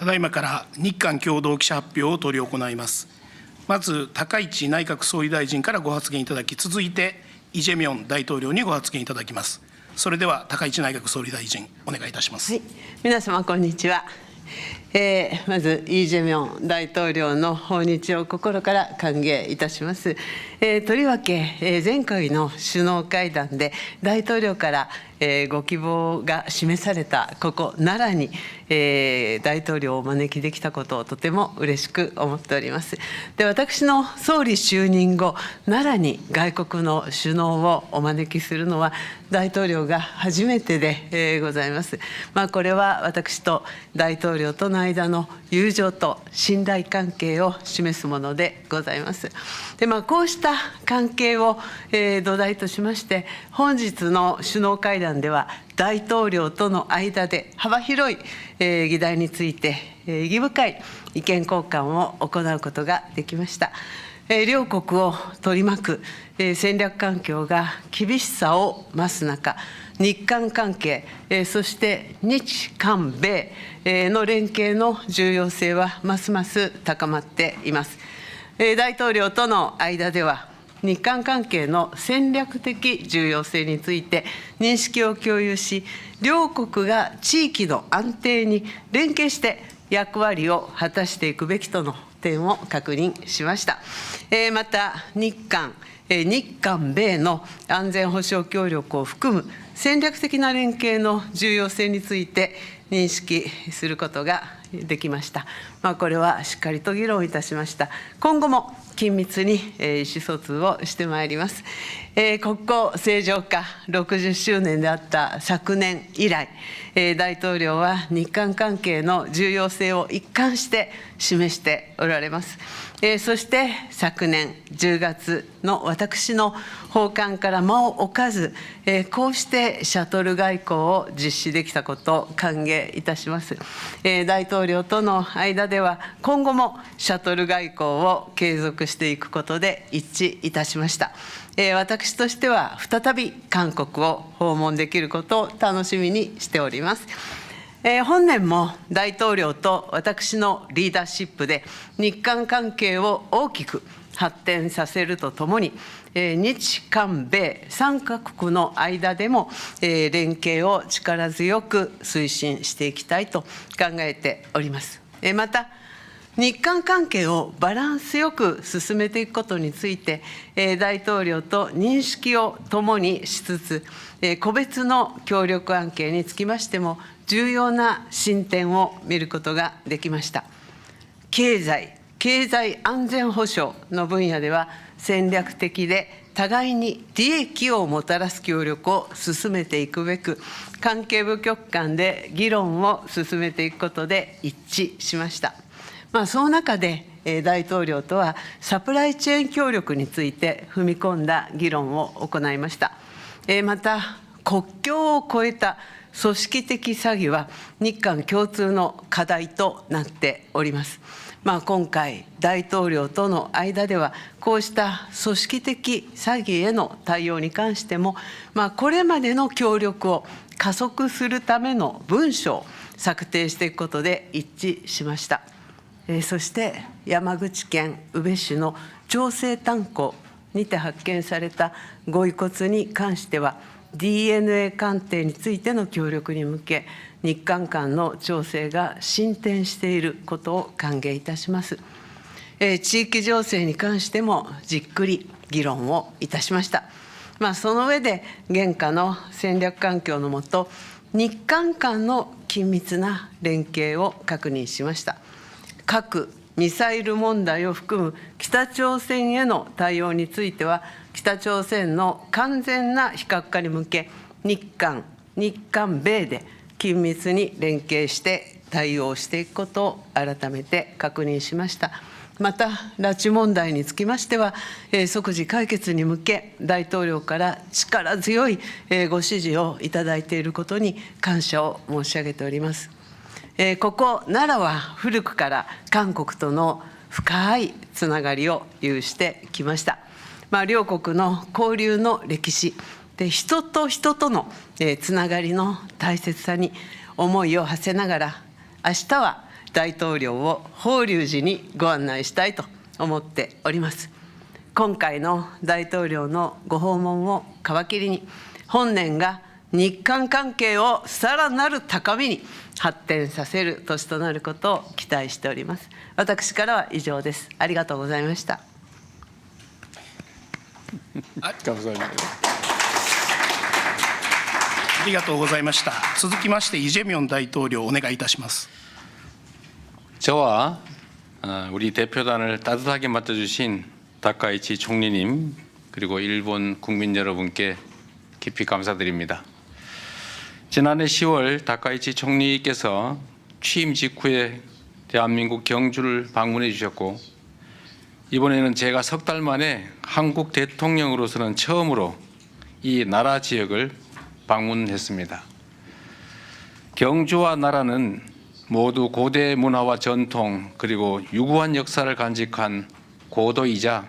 だいまから日韓共同記者発表を執り行います。まず、高市内閣総理大臣からご発言いただき、続いて、イ・ジェミョン大統領にご発言いただきます。それでは、高市内閣総理大臣、お願いいたします。はい、皆様、こんにちは。まず、イ・ジェミョン大統領の訪日を心から歓迎いたします。とりわけ、前回の首脳会談で、大統領からご希望が示されたここ奈良に、大統領をお招きできたことをとても嬉しく思っております。で、私の総理就任後、奈良に外国の首脳をお招きするのは、大統領が初めてでございます。これは私と大統領との間の友情と信頼関係を示すものでございます。で、こうした関係を土台としまして、本日の首脳会談では、大統領との間で幅広い議題について、意義深い意見交換を行うことができました。両国を取り巻く戦略環境が厳しさを増す中、日韓関係、そして日韓米の連携の重要性はますます高まっています。大統領との間では、日韓関係の戦略的重要性について認識を共有し、両国が地域の安定に連携して役割を果たしていくべきとの点を確認しました。また、日韓米の安全保障協力を含む戦略的な連携の重要性について認識することができました。これはしっかりと議論いたしました。今後も緊密に意思疎通をしてまいります。国交正常化60周年であった昨年以来、大統領は日韓関係の重要性を一貫して示しておられます。そして昨年10月の私の訪韓から間を置かず、こうしてシャトル外交を実施できたことを歓迎いたします。大統領との間では、今後もシャトル外交を継続していくことで一致いたしました。私としては再び韓国を訪問できることを楽しみにしております。本年も大統領と私のリーダーシップで日韓関係を大きく発展させるとともに、日韓米3カ国の間でも連携を力強く推進していきたいと考えております。また、日韓関係をバランスよく進めていくことについて、大統領と認識を共にしつつ、個別の協力関係につきましても、重要な進展を見ることができました。経済安全保障の分野では、戦略的で互いに利益をもたらす協力を進めていくべく、関係部局間で議論を進めていくことで一致しました。その中で、大統領とはサプライチェーン協力について踏み込んだ議論を行いました。また、国境を越えた組織的詐欺は日韓共通の課題となっております。今回、大統領との間では、こうした組織的詐欺への対応に関しても、これまでの協力を加速するための文書を策定していくことで一致しました。そして山口県宇部市の長生炭鉱にて発見されたご遺骨に関しては、DNA 鑑定についての協力に向け、日韓間の調整が進展していることを歓迎いたします。地域情勢に関してもじっくり議論をいたしました。その上で、現下の戦略環境の下、日韓間の緊密な連携を確認しました。核・ミサイル問題を含む北朝鮮への対応については、北朝鮮の完全な非核化に向け、日韓米で緊密に連携して対応していくことを改めて確認しました。また、拉致問題につきましては、即時解決に向け、大統領から力強いご指示をいただいていることに感謝を申し上げております。ここ奈良は古くから韓国との深いつながりを有してきました。両国の交流の歴史で、人と人とのつながりの大切さに思いを馳せながら、明日は大統領を法隆寺にご案内したいと思っております。今回の大統領のご訪問を皮切りに、本年が日韓関係をさらなる高みに発展させる年となることを期待しております。私からは以上です。ありがとうございました。ありがとうございました。続きましてイ・ジェミョン大統領お願いいたします。 저와 우리 대표단을 따뜻하게 맡아주신 다카이치 총리님 그리고 일본 국민 여러분께 깊이 감사드립니다. 지난해 10월 다카이치 총리께서 취임 직후에 대한민국 경주를 방문해 주셨고 이번에는 제가 석 달 만에 한국 대통령으로서는 처음으로 이 나라 지역을 방문했습니다. 경주와 나라는 모두 고대 문화와 전통 그리고 유구한 역사를 간직한 고도이자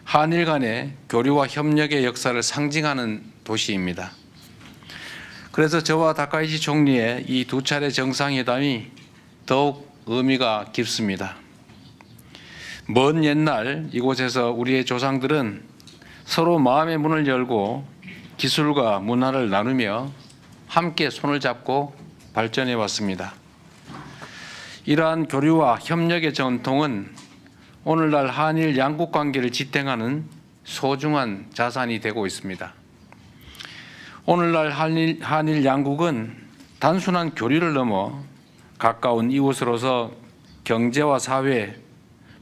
한일 간의 교류와 협력의 역사를 상징하는 도시입니다. 그래서 저와 다카이치 총리의 이 두 차례 정상회담이 더욱 의미가 깊습니다. 먼 옛날 이곳에서 우리의 조상들은 서로 마음의 문을 열고 기술과 문화를 나누며 함께 손을 잡고 발전해 왔습니다. 이러한 교류와 협력의 전통은 오늘날 한일 양국 관계를 지탱하는 소중한 자산이 되고 있습니다. 오늘날 한일 양국은 단순한 교류를 넘어 가까운 이웃으로서 경제와 사회,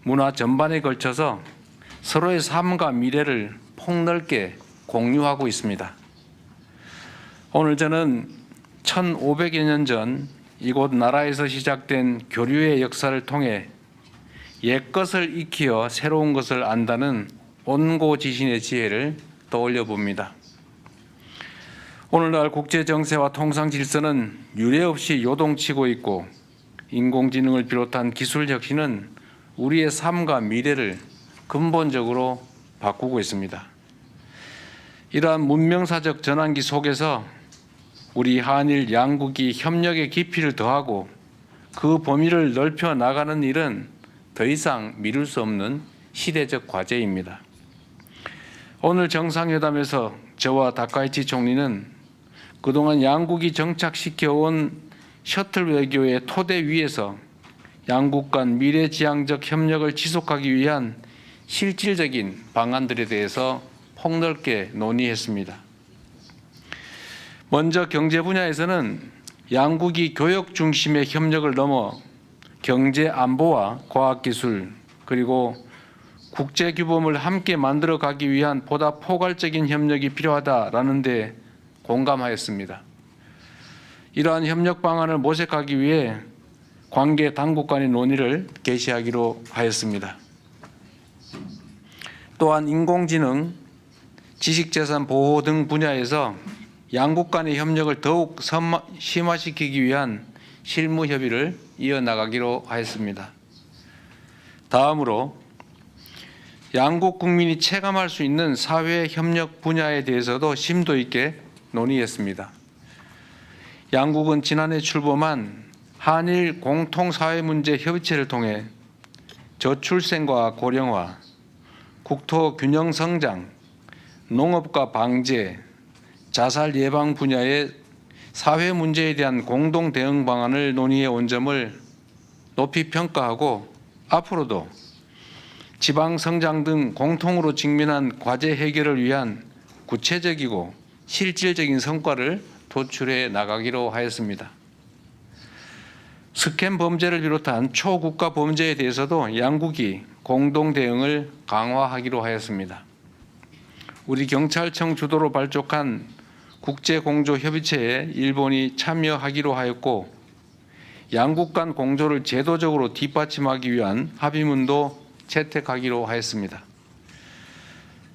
문화 전반에 걸쳐서 서로의 삶과 미래를 폭넓게 공유하고 있습니다. 오늘 저는 1500여 년 전 이곳 나라에서 시작된 교류의 역사를 통해 옛것을 익히어 새로운 것을 안다는 온고지신의 지혜를 떠올려 봅니다. 오늘날 국제 정세와 통상 질서는 유례없이 요동치고 있고 인공지능을 비롯한 기술 혁신은 우리의 삶과 미래를 근본적으로 바꾸고 있습니다. 이러한 문명사적 전환기 속에서 우리 한일 양국이 협력의 깊이를 더하고 그 범위를 넓혀 나가는 일은 더 이상 미룰 수 없는 시대적 과제입니다. 오늘 정상회담에서 저와 다카이치 총리는 그동안 양국이 정착시켜온 셔틀 외교의 토대 위에서 양국 간 미래지향적 협력을 지속하기 위한 실질적인 방안들에 대해서 폭넓게 논의했습니다. 먼저 경제 분야에서는 양국이 교역 중심의 협력을 넘어 경제 안보와 과학기술 그리고 국제규범을 함께 만들어 가기 위한 보다 포괄적인 협력이 필요하다라는 데 공감하였습니다. 이러한 협력 방안을 모색하기 위해 관계 당국 간의 논의를 개시하기로 하였습니다. 또한 인공지능, 지식재산 보호 등 분야에서 양국 간의 협력을 더욱 심화시키기 위한 실무 협의를 이어나가기로 하였습니다. 다음으로 양국 국민이 체감할 수 있는 사회 협력 분야에 대해서도 심도 있게 논의했습니다. 양국은 지난해 출범한 한일 공통사회문제 협의체를 통해 저출생과 고령화, 국토 균형 성장, 농업과 방제, 자살 예방 분야의 사회 문제에 대한 공동 대응 방안을 논의해 온 점을 높이 평가하고 앞으로도 지방 성장 등 공통으로 직면한 과제 해결을 위한 구체적이고 실질적인 성과를 도출해 나가기로 하였습니다. 스캔 범죄를 비롯한 초국가 범죄에 대해서도 양국이 공동 대응을 강화하기로 하였습니다. 우리 경찰청 주도로 발족한 국제공조협의체에 일본이 참여하기로 하였고 양국 간 공조를 제도적으로 뒷받침하기 위한 합의문도 채택하기로 하였습니다.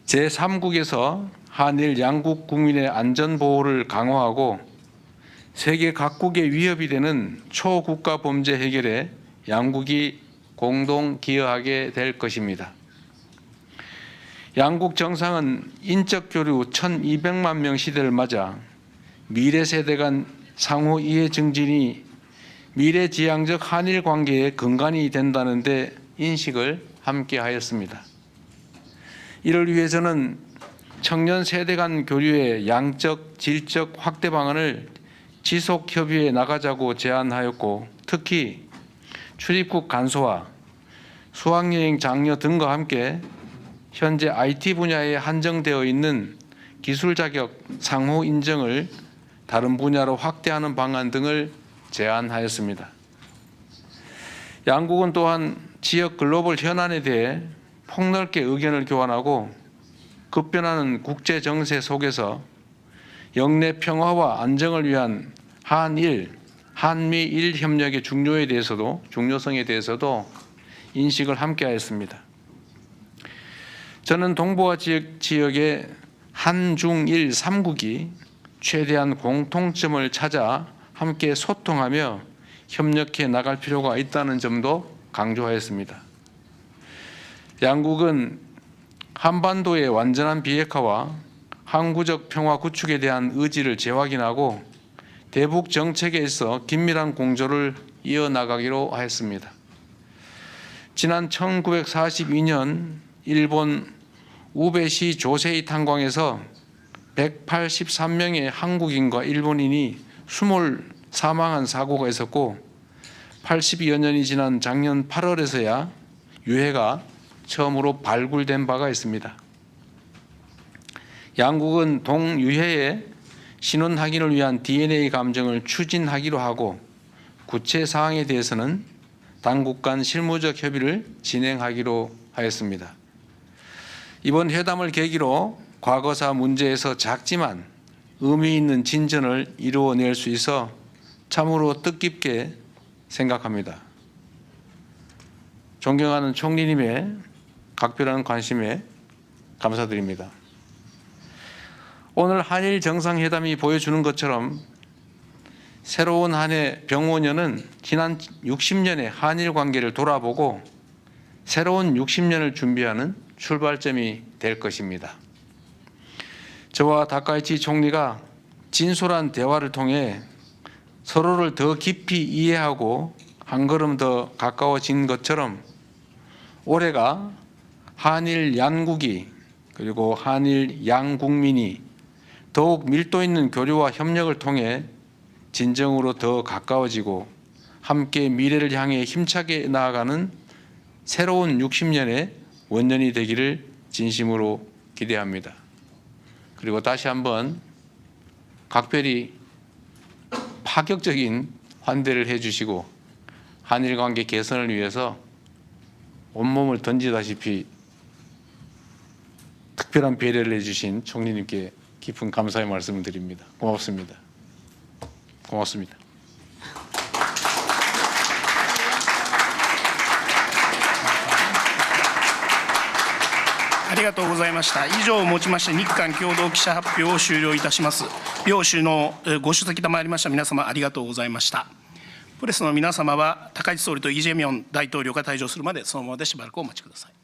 제3국에서 한일 양국 국민의 안전보호를 강화하고 세계 각국의 위협이 되는 초국가 범죄 해결에 양국이 공동 기여하게 될 것입니다. 양국 정상은 인적 교류 1200만 명 시대를 맞아 미래 세대 간 상호 이해 증진이 미래지향적 한일 관계의 근간이 된다는 데 인식을 함께 하였습니다. 이를 위해 저는 청년 세대 간 교류의 양적, 질적 확대 방안을 지속 협의해 나가자고 제안하였고, 특히 출입국 간소화, 수학여행 장려 등과 함께 현재 IT 분야에 한정되어 있는 기술 자격 상호 인정을 다른 분야로 확대하는 방안 등을 제안하였습니다. 양국은 또한 지역 글로벌 현안에 대해 폭넓게 의견을 교환하고 급변하는 국제 정세 속에서 영내 평화와 안정을 위한 한일, 한미일 협력의 중요성에 대해서도 인식을 함께하였습니다. 저는 동북아 지역의 한중일 3국이 최대한 공통점을 찾아 함께 소통하며 협력해 나갈 필요가 있다는 점도 강조하였습니다. 양국은 한반도의 완전한 비핵화와 항구적 평화 구축에 대한 의지를 재확인하고 대북 정책에 있어 긴밀한 공조를 이어나가기로 하였습니다. 지난 1942년 일본 우베시 조세이 탄광에서 183명의 한국인과 일본인이 수몰 사망한 사고가 있었고, 80여 년이 지난 작년 8월에서야 유해가 처음으로 발굴된 바가 있습니다. 양국은 동유해의 신원 확인을 위한 DNA 감정을 추진하기로 하고, 구체 사항에 대해서는 당국 간 실무적 협의를 진행하기로 하였습니다. 이번 회담을 계기로 과거사 문제에서 작지만 의미 있는 진전을 이루어낼 수 있어 참으로 뜻깊게 생각합니다. 존경하는 총리님의 각별한 관심에 감사드립니다. 오늘 한일 정상회담이 보여주는 것처럼 새로운 한 해 병오년은 지난 60년의 한일 관계를 돌아보고 새로운 60년을 준비하는 출발점이 될 것입니다. 저와 다카이치 총리가 진솔한 대화를 통해 서로를 더 깊이 이해하고 한 걸음 더 가까워진 것처럼 올해가 한일 양국이 그리고 한일 양국민이 더욱 밀도 있는 교류와 협력을 통해 진정으로 더 가까워지고 함께 미래를 향해 힘차게 나아가는 새로운 60년의 원년이 되기를 진심으로 기대합니다. 그리고 다시 한번 각별히 파격적인 환대를 해주시고 한일 관계 개선을 위해서 온몸을 던지다시피 특별한 배려를 해주신 총리님께 깊은 감사의 말씀을 드립니다. 고맙습니다. 고맙습니다. ありがとうございました。以上をもちまして日韓共同記者発表を終了いたします。両首脳ご出席賜りました皆様ありがとうございました。プレスの皆様は高市総理とイ・ジェミョン大統領が退場するまでそのままでしばらくお待ちください。